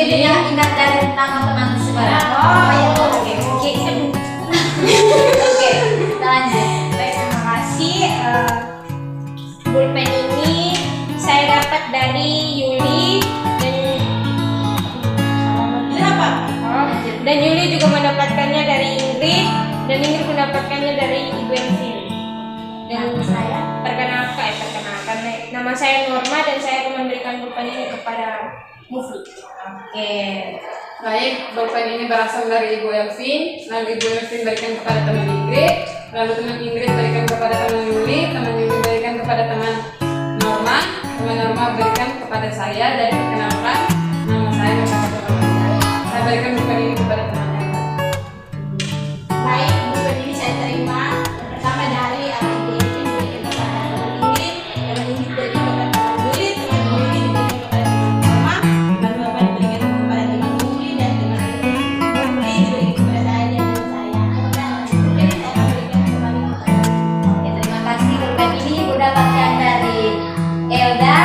dia ingat dari teman-teman sekarang. Oh, ya. Oke. Oke, kita lanjut. Baik, terima kasih. Pulpen ini saya dapat dari Yuli dan Yuli juga mendapatkannya dari Ingrid dan Ingrid mendapatkannya dari Ibu Elvin. Dan saya perkenalkan, nama saya Norma dan saya akan memberikan pulpen ini kepada Mufli. Oke. Baik, pulpen ini berasal dari Ibu Elvin, lalu Ibu Elvin berikan kepada teman Ingrid, lalu teman Ingrid berikan kepada teman Yuli, teman Yuli berikan kepada teman Norma berikan kepada saya. Dan perkenalkan, nama saya Muhammad Rahman. Saya berikan pulpen ini kepada teman yang lain. Baik, pulpen ini saya terima. Yang pertama dari Ibu Elvin berikan kepada teman Ingrid, teman Ingrid berikan kepada teman Yuli, teman Yuli diberikan kepada teman Norma, teman Norma diberikan kepada teman Mufli, dan teman Mufli diberikan kepada saya dan teman saya. Kemudian saya akan berikan kembali kepada Oke, terima kasih. Pulpen ini Ibu dapatkan dari Elda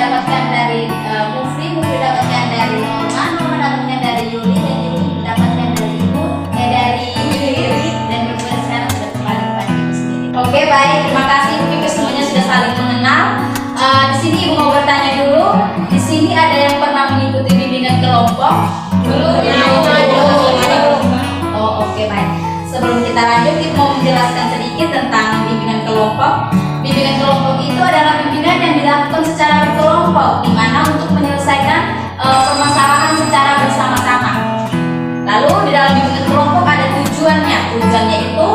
dapatkan dari Mufli dapatkan dari Norma dapatkan dari Yuli, dan Yuli mendapatkan dari Ibu, dari Ingrid, dan kemudian sekarang sudah kembali kepada Ibu sendiri. Oke, baik, terima kasih. Mungkin semuanya sudah saling mengenal. Di sini Ibu mau bertanya dulu. Di sini ada yang pernah mengikuti bimbingan kelompok? Belum. Oh, oke, baik. Sebelum kita lanjut, Ibu mau menjelaskan sedikit tentang bimbingan kelompok. Bimbingan kelompok itu adalah bimbingan yang dilakukan secara berkelompok, di mana untuk menyelesaikan permasalahan secara bersama-sama. Lalu di dalam bimbingan kelompok ada tujuannya. Tujuannya itu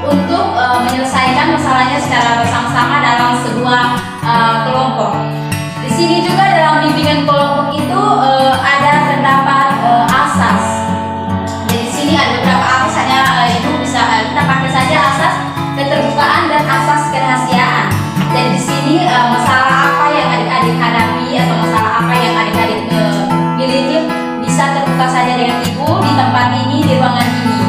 untuk menyelesaikan masalahnya secara bersama-sama dalam sebuah kelompok. Di sini juga dalam bimbingan kelompok itu ada terdapat asas. Jadi di sini ada beberapa asas, hanya Ibu bisa kita pakai saja asas keterbukaan dan asas kerahasiaan. Dan di sini masalah apa yang adik-adik hadapi atau masalah apa yang adik-adik miliki bisa terbuka saja dengan Ibu di tempat ini, di ruangan ini.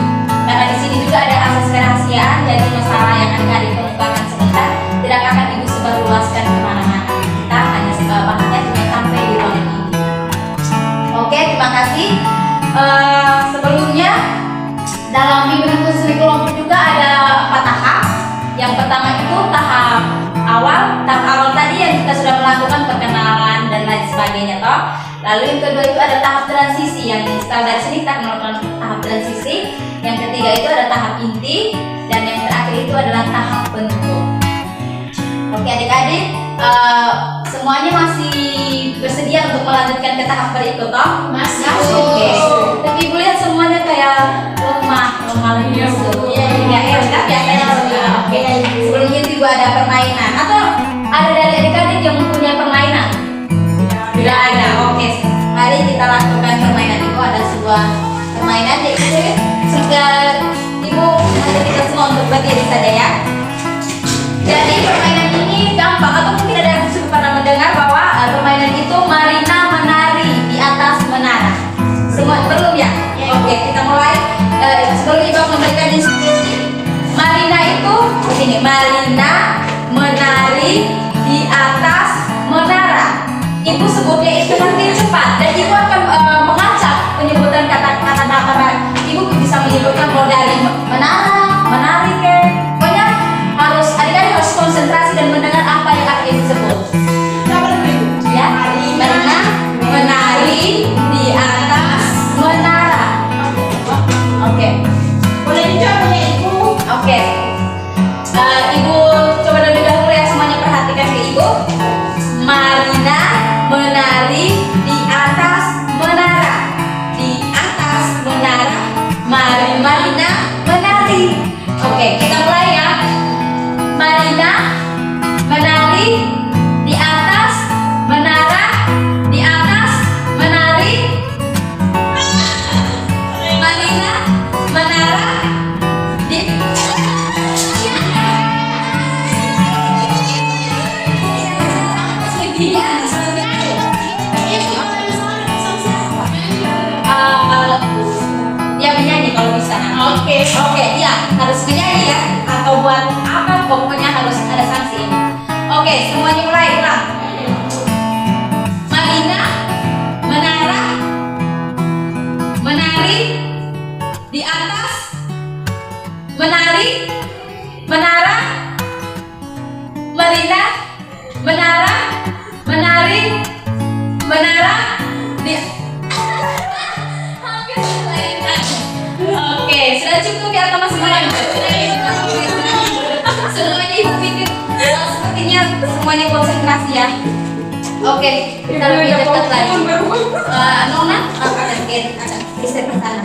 Karena di sini juga ada asas kerahasiaan, jadi masalah yang adik-adik kemukakan sebentar tidak akan Ibu sebarluaskan kemana-mana. Kita hanya bahasnya cuma sampai di ruangan ini. Oke, terima kasih. Sebelumnya dalam bimbingan khusus di kelompok juga ada 4 tahap. Yang pertama itu tahap awal. Tahap awal tadi yang kita sudah melakukan perkenalan dan lain sebagainya toh. Lalu yang kedua itu ada tahap transisi, yang setelah dari sini kita akan melakukan tahap transisi. Yang ketiga itu ada tahap inti, dan yang terakhir itu adalah tahap penutup. Oke adik-adik, semuanya masih bersedia untuk melanjutkan ke tahap berikut toh? Masih. Oke. Tapi Ibu lihat semuanya kayak lemah gitu. Ya, kan biasanya oke. Sebelumnya juga ada permainan atau ada dari adik-adik yang mempunyai permainan? Tidak ada. Oke. Mari kita lakukan permainan. Itu ada sebuah permainan jadi sehingga Ibu mengajak kita semua untuk berdiri saja ya. Jadi permainan ini gampang, atau mungkin ada yang sudah pernah mendengar bahwa permainan itu Marina menari di atas menara. Semua belum ya? Oke, kita mulai. Sebelum Ibu memberikan instruksi, Marina itu begini, Marina menari di atas menara. Ibu sebutnya itu nanti cepat, dan Ibu akan mengacak penyebutan kata-kata Ibu bisa menyebutkan mulai dari menara, menari ke, pokoknya harus adik-adik harus konsentrasi dan mendengar apa yang akan Ibu sebut. Ya, Marina menari di atas menara. Oke. Boleh dicoba ya Ibu? Oke. Ibu coba lebih dahulu ya, semuanya perhatikan ke Ibu. Marina menari di atas menara. Di atas menara. Marina menari. Oke, kita mulai ya. Marina menari di atas menara. Di atas menari. Marina menara di ya menyanyi kalau bisa. Oke, ya harus menyanyi ya, atau buat apa pokoknya harus ada sanksi ini. Oke, semuanya mulai ulang. Marina menara Marina, menara, menari, menara, di. Hampir selesai. Oke, sudah cukup ya teman-teman. Semuanya ibu pikir sepertinya semuanya konsentrasi ya. Oke, kita lebih dekat lagi. Nona, akan geser ke sana.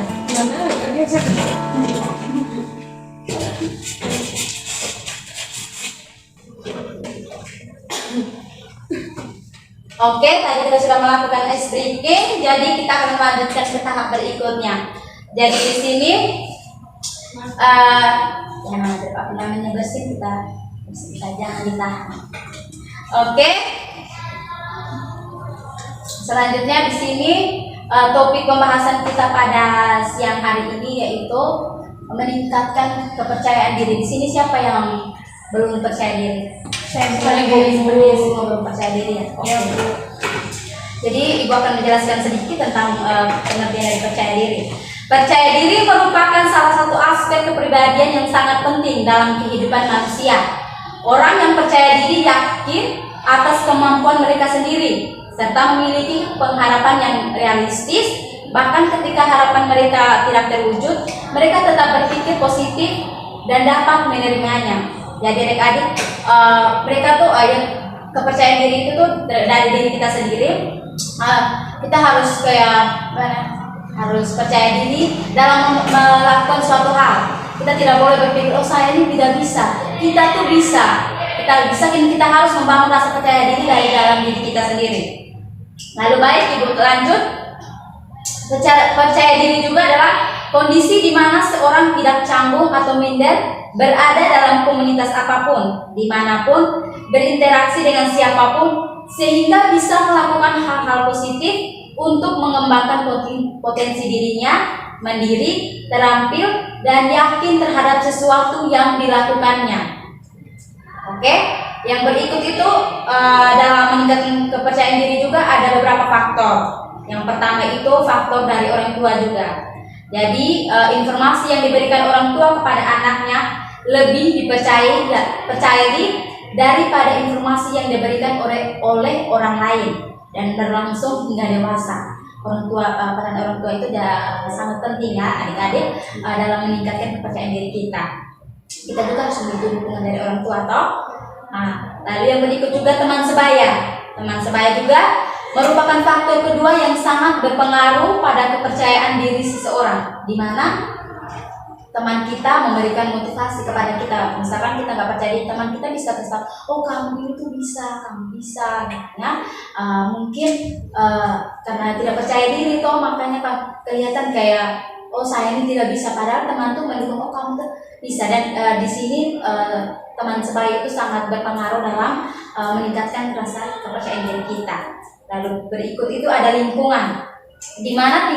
Oke, tadi kita sudah melakukan ice breaking, jadi kita akan melanjutkan ke tahap berikutnya. Jadi di sini, yang namanya bersih kita jangan ditahan. Oke. Selanjutnya di sini topik pembahasan kita pada siang hari ini yaitu meningkatkan kepercayaan diri. Di sini siapa yang belum percaya diri? Saya semua belum percaya diri ya. Oke. Jadi ibu akan menjelaskan sedikit tentang pengertian dari percaya diri. Percaya diri merupakan salah satu aspek kepribadian yang sangat penting dalam kehidupan manusia. Orang yang percaya diri yakin atas kemampuan mereka sendiri serta memiliki pengharapan yang realistis. Bahkan ketika harapan mereka tidak terwujud, mereka tetap berpikir positif dan dapat menerimanya. Jadi adik-adik, mereka tuh yang kepercayaan diri itu tuh dari diri kita sendiri. Kita harus harus percaya diri dalam melakukan suatu hal. Kita tidak boleh berpikir, oh saya ini tidak bisa. Kita tuh bisa. Kita harus membangun rasa percaya diri dari dalam diri kita sendiri. Lalu baik ibu lanjut. Percaya diri juga adalah kondisi di mana seorang tidak canggung atau minder berada dalam komunitas apapun, dimanapun, berinteraksi dengan siapapun, sehingga bisa melakukan hal-hal positif untuk mengembangkan potensi dirinya, mandiri, terampil, dan yakin terhadap sesuatu yang dilakukannya. Oke, yang berikut itu dalam meningkatkan kepercayaan diri juga ada beberapa faktor. Yang pertama itu faktor dari orang tua juga. Jadi informasi yang diberikan orang tua kepada anaknya lebih dipercayai daripada informasi yang diberikan oleh orang lain dan berlangsung hingga dewasa. Peran orang tua itu sangat penting ya adik-adik dalam meningkatkan kepercayaan diri kita. Kita juga harus memiliki dukungan dari orang tua toh. Lalu yang berikut juga teman sebaya. Teman sebaya juga merupakan faktor kedua yang sangat berpengaruh pada kepercayaan diri seseorang, di mana teman kita memberikan motivasi kepada kita. Misalkan kita nggak percaya diri, teman kita bisa berkata, oh kamu itu bisa, kamu bisa. Makanya mungkin karena tidak percaya diri toh makanya kelihatan kayak oh saya ini tidak bisa, padahal teman tuh mendukung oh kamu tuh bisa. Dan di sini teman sebaya itu sangat berpengaruh dalam meningkatkan rasa kepercayaan diri kita. Lalu berikut itu ada lingkungan, di mana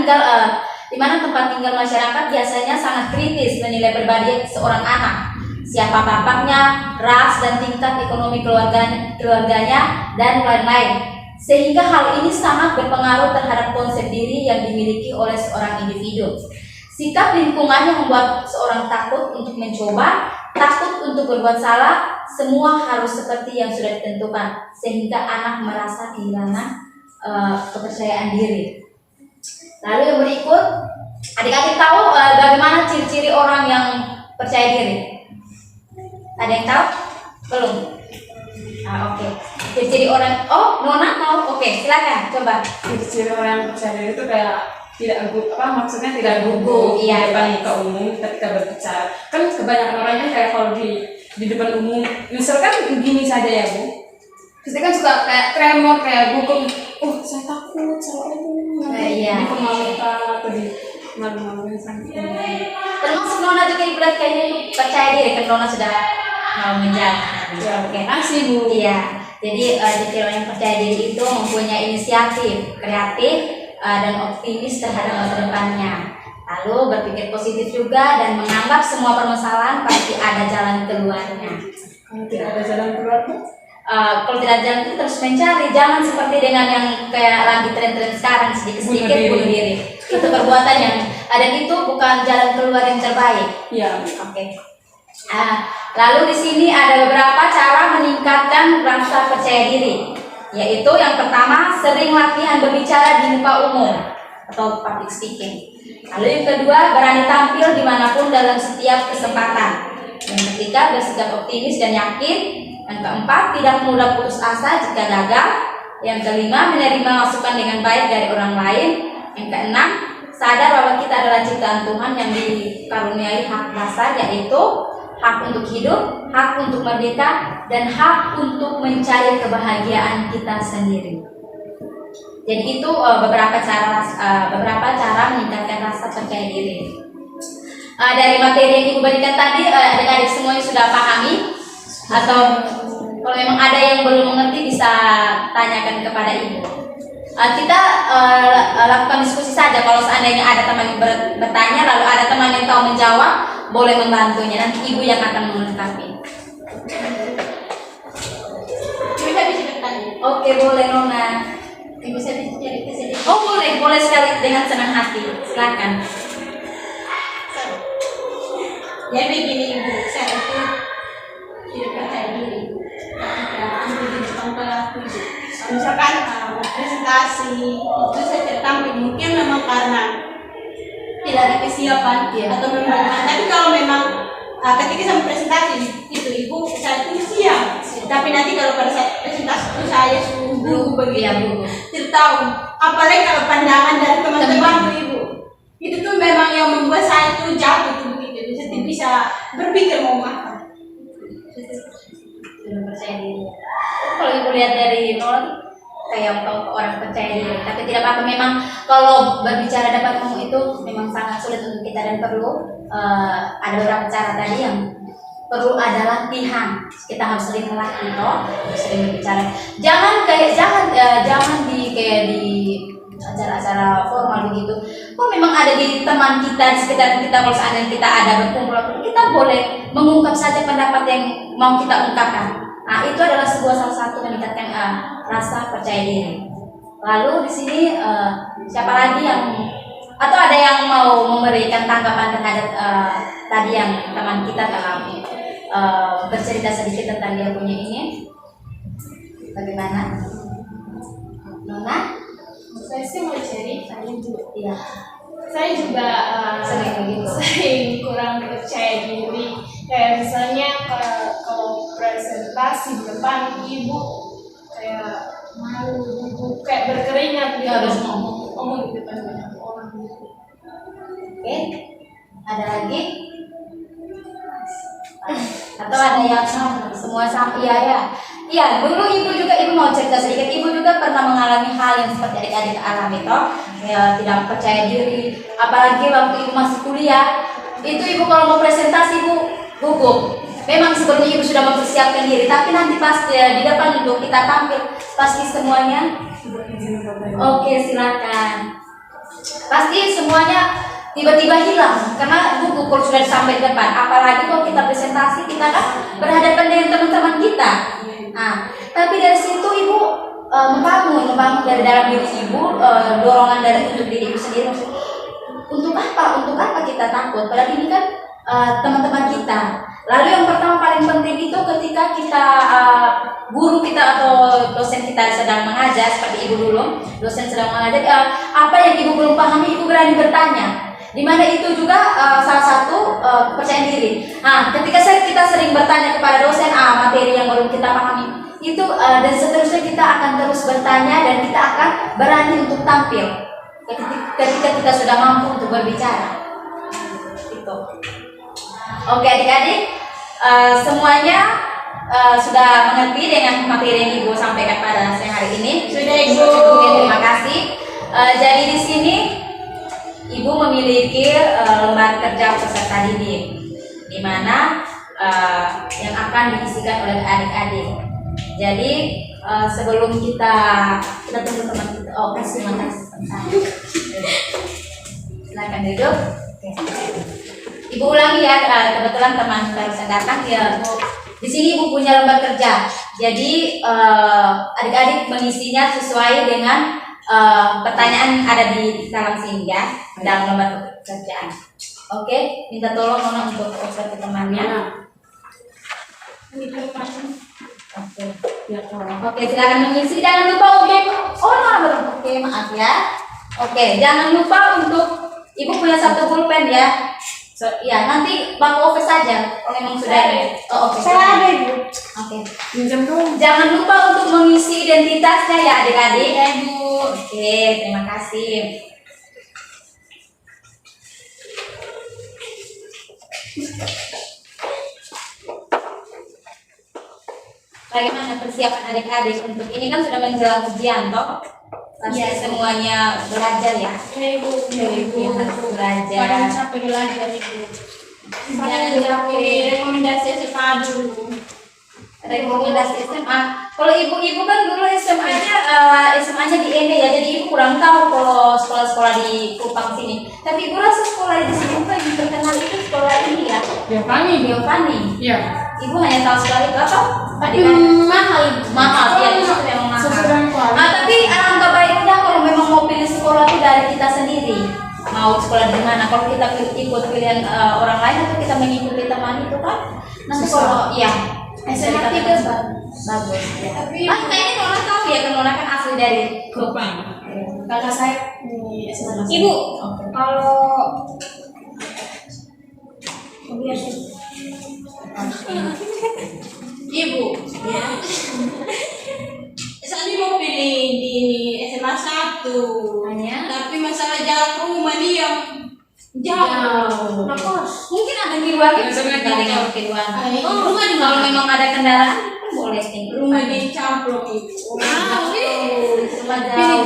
tempat tinggal masyarakat biasanya sangat kritis menilai pribadi seorang anak, siapa bapaknya, ras dan tingkat ekonomi keluarganya, dan lain-lain. Sehingga hal ini sangat berpengaruh terhadap konsep diri yang dimiliki oleh seorang individu. Sikap lingkungan yang membuat seorang takut untuk mencoba, takut untuk berbuat salah, semua harus seperti yang sudah ditentukan, sehingga anak merasa kehilangan kepercayaan diri. Lalu yang berikut, adik-adik tahu bagaimana ciri-ciri orang yang percaya diri? Ada yang tahu? Belum? Oke. Ciri-ciri orang, Nona tahu? Oke, silakan coba. Ciri-ciri orang yang percaya diri itu kayak maksudnya tidak gugup iya, di depan muka umum ketika berbicara. Kan kebanyakan orang kan kayak kalau di depan umum, misalkan gini saja ya Bu, pasti kan suka kayak tremor, kayak gugup. Oh saya takut soalnya di pemalukan atau di malu-maluin sampai. Termasuk Nona juga ibarat kayaknya itu percaya diri kan Nona sudah mau menjadi. Ya, Oke. makasih Bu. Iya. Jadi ciri orang yang percaya diri itu mempunyai inisiatif, kreatif, dan optimis terhadap masa depannya. Lalu berpikir positif juga dan menganggap semua permasalahan pasti ada jalan keluarnya. Kalau tidak ada jalan keluar tuh? Kalau tidak ada jalan itu terus mencari, jangan seperti dengan yang kayak lagi tren-tren sekarang sedikit-sedikit bunuh diri. Itu perbuatan yang ada, itu bukan jalan keluar yang terbaik. Iya. Oke. Lalu di sini ada beberapa cara meningkatkan dengan rasa percaya diri, yaitu yang pertama sering latihan berbicara di muka umum atau public speaking. Lalu yang kedua, berani tampil dimanapun dalam setiap kesempatan. Yang ketiga, bersikap optimis dan yakin. Yang keempat, tidak mudah putus asa jika gagal. Yang kelima, menerima masukan dengan baik dari orang lain. Yang keenam, sadar bahwa kita adalah ciptaan Tuhan yang dikaruniai hak dasar, yaitu hak untuk hidup, hak untuk merdeka, dan hak untuk mencari kebahagiaan kita sendiri. Jadi itu beberapa cara meningkatkan rasa percaya diri. Dari materi yang Ibu berikan tadi, adik-adik semuanya sudah pahami? Atau kalau memang ada yang belum mengerti bisa tanyakan kepada Ibu. Kita lakukan diskusi saja. Kalau seandainya ada teman yang bertanya, lalu ada teman yang tahu menjawab, boleh membantunya. Nanti Ibu yang akan melengkapi. Bisa bertanya. Oke, boleh Nona. Bisa cerita sedikit. Oh boleh sekali, dengan senang hati. Silakan. Ya begini Ibu, saya itu tidak percaya diri ketika ambil di depan kelas Ibu. Misalkan presentasi itu saya tidak tampil, mungkin memang karena tidak ada kesiapan atau memang. Tapi kalau memang ketika saya presentasi itu Ibu, saya itu siap. Tapi nanti kalau pada saat presentasi itu saya sungguh begitu tidak tahu. Apalagi kalau pandangan dari teman-teman Ibu, itu tuh memang yang membuat saya itu jauh itu begitu. Saya tidak bisa berpikir mau makan. Sudah percaya diri. Kalau Ibu lihat dari nol, kayak orang percaya diri. Tapi tidak apa-apa. Memang kalau berbicara dapat ngomong itu memang sangat sulit untuk kita dan perlu ada beberapa cara tadi yang perlu ada latihan. Kita harus sering melatih, sering berbicara. Jangan di acara-acara formal begitu. Kalau memang ada di teman kita, di sekitar kita, kalau seandainya kita ada berkumpul, kita boleh mengungkap saja pendapat yang mau kita ungkapkan. Nah, itu adalah salah satu meningkatkan rasa percaya diri. Lalu di sini siapa lagi yang atau ada yang mau memberikan tanggapan terhadap tadi yang teman kita telah bercerita sedikit tentang dia punya ini? Bagaimana? Nona? Saya sih mau cerita Ibu. Iya. Saya juga sering kurang percaya diri. Kayak misalnya kalau presentasi di depan Ibu, kayak malu, kayak berkeringat gitu harus ngomong di depan banyak orang. Oke. Ada lagi? Atau ada yang semua sama? Iya, dulu Ibu mau cerita sedikit. Ibu juga pernah mengalami hal yang seperti adik-adik alami toh, tidak percaya diri. Apalagi waktu Ibu masih kuliah, itu Ibu kalau mau presentasi Ibu gugup. Memang sebelumnya Ibu sudah mempersiapkan diri, tapi nanti pas di depan untuk kita tampil, pasti semuanya. Oke, silakan. Pasti semuanya tiba-tiba hilang karena gugup kalau sudah sampai di depan. Apalagi kalau kita presentasi, kita kan berhadapan dengan teman-teman kita. Nah, tapi dari situ Ibu membangun dari dalam diri Ibu dorongan dari untuk diri Ibu sendiri. Untuk apa kita takut? Padahal ini kan teman-teman kita. Lalu yang pertama paling penting itu ketika kita guru kita atau dosen kita sedang mengajar, seperti Ibu dulu, dosen sedang mengajar, apa yang Ibu belum pahami, Ibu berani bertanya. Di mana itu juga salah satu kepercayaan diri. Nah, ketika kita sering bertanya kepada dosen materi yang belum kita pahami, itu dan seterusnya kita akan terus bertanya dan kita akan berani untuk tampil ketika kita sudah mampu untuk berbicara. Itu. Oke adik-adik, semuanya sudah mengerti dengan materi yang Ibu sampaikan pada siang hari ini. Sudah Ibu. Terima kasih. Jadi di sini Ibu memiliki lembar kerja peserta didik, di mana yang akan diisikan oleh adik-adik. Jadi sebelum kita tunggu teman kita. Oh, terima kasih. Silakan duduk. Ibu ulangi ya, kebetulan teman kita bisa datang ya. Di sini Ibu punya lembar kerja. Jadi adik-adik mengisinya sesuai dengan pertanyaan ada di dalam sini ya, dalam lembar pekerjaan. Oke, minta tolong Nona untuk ke temannya. Oke. Oke, silakan mengisi. Jangan lupa untuk oke, maaf ya. Oke, jangan lupa untuk ibu punya satu pulpen ya. Ya, nanti Bang Oke saja. Kalau memang sudah ada. Oh, oke. Saya ada Ibu. Oke. Pinjam dong. Jangan lupa untuk mengisi identitasnya ya adik-adik. Ya Ibu. Oke, terima kasih. Bagaimana persiapan adik-adik untuk ini kan sudah menjelang ujian toh? Pasti semuanya belajar ya. Ya Ibu. Ya Ibu. Ya, harus belajar. Paling capek belajar Ibu. Saya Jangan capek rekomendasi SMA dulu. rekomendasi SMA. Kalau ibu-ibu kan dulu SMA-nya di Ende ya, jadi ibu kurang tahu kalau sekolah-sekolah di Kupang sini. Tapi ibu rasa sekolah di sini tuh yang terkenal itu sekolah ini ya, Biovani. Iya. Ibu hanya tahu sekolah itu apa? Tapi Adik-adik. mahal. Ya di situ memang mahal. Sesuai kualitas. Tapi alangkah baiknya kalau memang mau pilih sekolah itu dari kita sendiri. Mau sekolah di mana? Kalau kita ikut pilihan orang lain atau kita mengikuti teman itu kan? Nanti kalau SMA 3 bagus. Ya. Tapi Kayaknya Nona tahu ya, kan Nona kan asli dari Kupang. kakak saya di SMA. Ibu, Oke. kalau Ibu. Ya. Saya mau pilih di SMA 1. Hanya? Tapi masalah jalan ke rumah dia jauh. Mungkin ada di luar Ya, sebenarnya dengan motor. keduaan. Oh, rumah di Kalau mana? memang ada kendaraan kan boleh tinggal. Rumah di Camplong itu.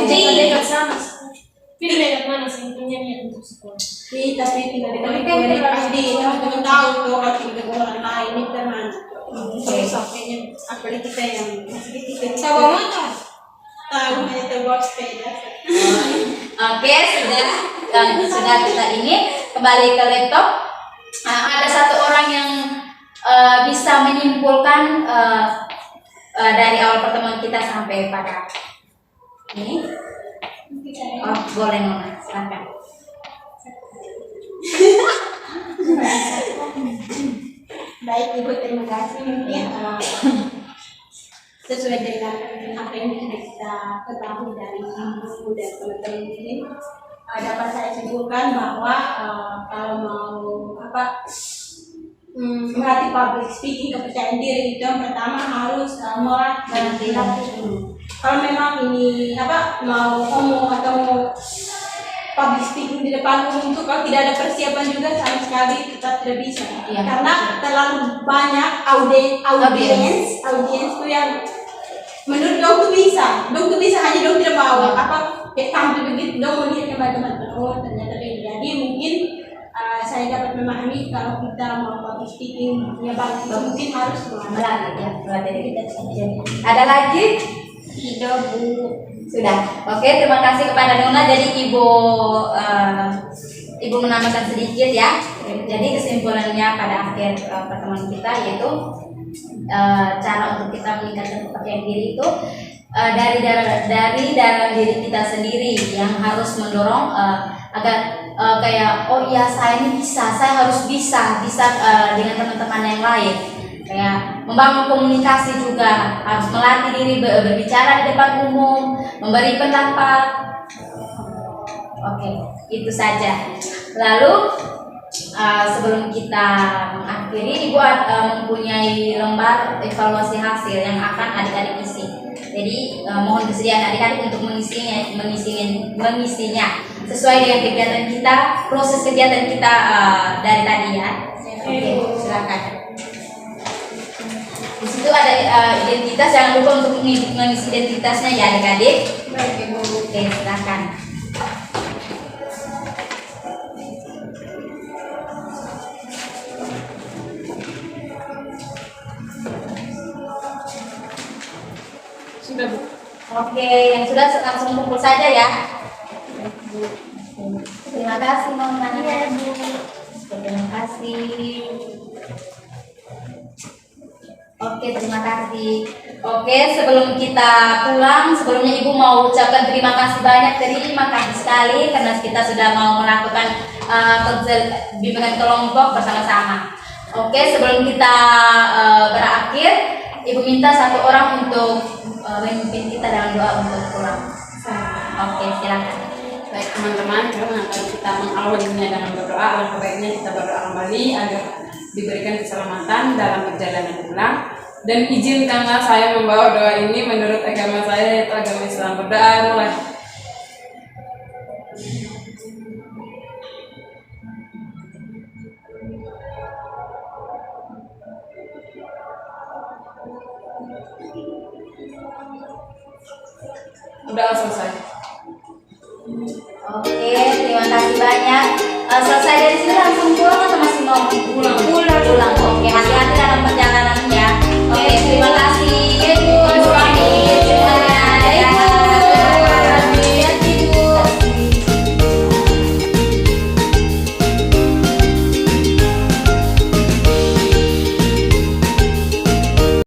pilih dekat sana. Pilih dekat mana sih intinya niat untuk sekolah? Tapi tinggal di Tapi mana? kan Ini kita pasti teman-teman tahu tuh kalau tinggal di orang lain ini teman. Oke. Sampainya apalagi kita yang sedikit Bawa motor. tahu hanya terbawa sepeda. Oke, sudah kita ini kembali ke laptop. Ada satu orang yang bisa menyimpulkan dari awal pertemuan kita sampai pada ini. Oh, boleh Nona, silakan. Baik Ibu, terima kasih. Mungkin sesuai dengan apa yang sudah kita ketahui dari Ibu dan teman-teman ini, dapat saya simpulkan bahwa kalau mau melatih public speaking, kepercayaan diri itu yang pertama harus melatih dulu. Kalau memang ini mau ngomong atau mau public speaking di depan umum itu kalau tidak ada persiapan juga sama sekali tetap tidak bisa. Iya. Karena terlalu banyak audiens itu yang menurut dong tuh bisa hanya dong tidak mau tampil begitu dong melihat teman-teman ternyata tidak. Jadi mungkin saya dapat memahami kalau kita mau public speaking ya bagus mungkin harus Melatih ya, melatih kita saja. Ada lagi? tidak Bu. Sudah. Oke, terima kasih kepada Nona. Jadi Ibu menambahkan sedikit ya. Jadi kesimpulannya pada akhir pertemuan kita yaitu cara untuk kita meningkatkan kepercayaan diri itu dari dalam diri kita sendiri yang harus mendorong agar kayak oh iya saya ini bisa, saya harus bisa dengan teman-teman yang lain. Kayak membangun komunikasi juga, harus melatih diri berbicara di depan umum, memberi pendapat. Oke, itu saja. Lalu sebelum kita mengakhiri, Ibu mempunyai lembar evaluasi hasil yang akan adik-adik isi. Jadi mohon kesediaan adik-adik untuk mengisinya sesuai dengan kegiatan kita, proses kegiatan kita dari tadi ya. Oke, silakan. Di situ ada identitas, jangan lupa untuk mengisi identitasnya ya adik-adik. Baik Ibu. Oke, silakan. Sudah Bu. Oke, yang sudah langsung kumpul saja ya. Terima kasih Nona. Iya, Bu. Terima kasih. Oke, terima kasih. Oke, sebelum kita pulang, sebelumnya Ibu mau ucapkan terima kasih banyak, terima kasih sekali karena kita sudah mau melakukan konser bimbingan kelompok bersama-sama. Oke, sebelum kita berakhir, Ibu minta satu orang untuk memimpin kita dalam doa untuk pulang. Oke, silakan. Baik teman-teman, karena kita mengawalinya dengan berdoa, alangkah baiknya kita berdoa kembali agar diberikan keselamatan dalam perjalanan pulang. Dan izinkanlah saya membawa doa ini menurut agama saya, yaitu agama Islam. Berdoa mulai. Udah selesai. Oke, terima kasih banyak. Selesai dari sini langsung pulang atau masih mau Pulang. Pulang.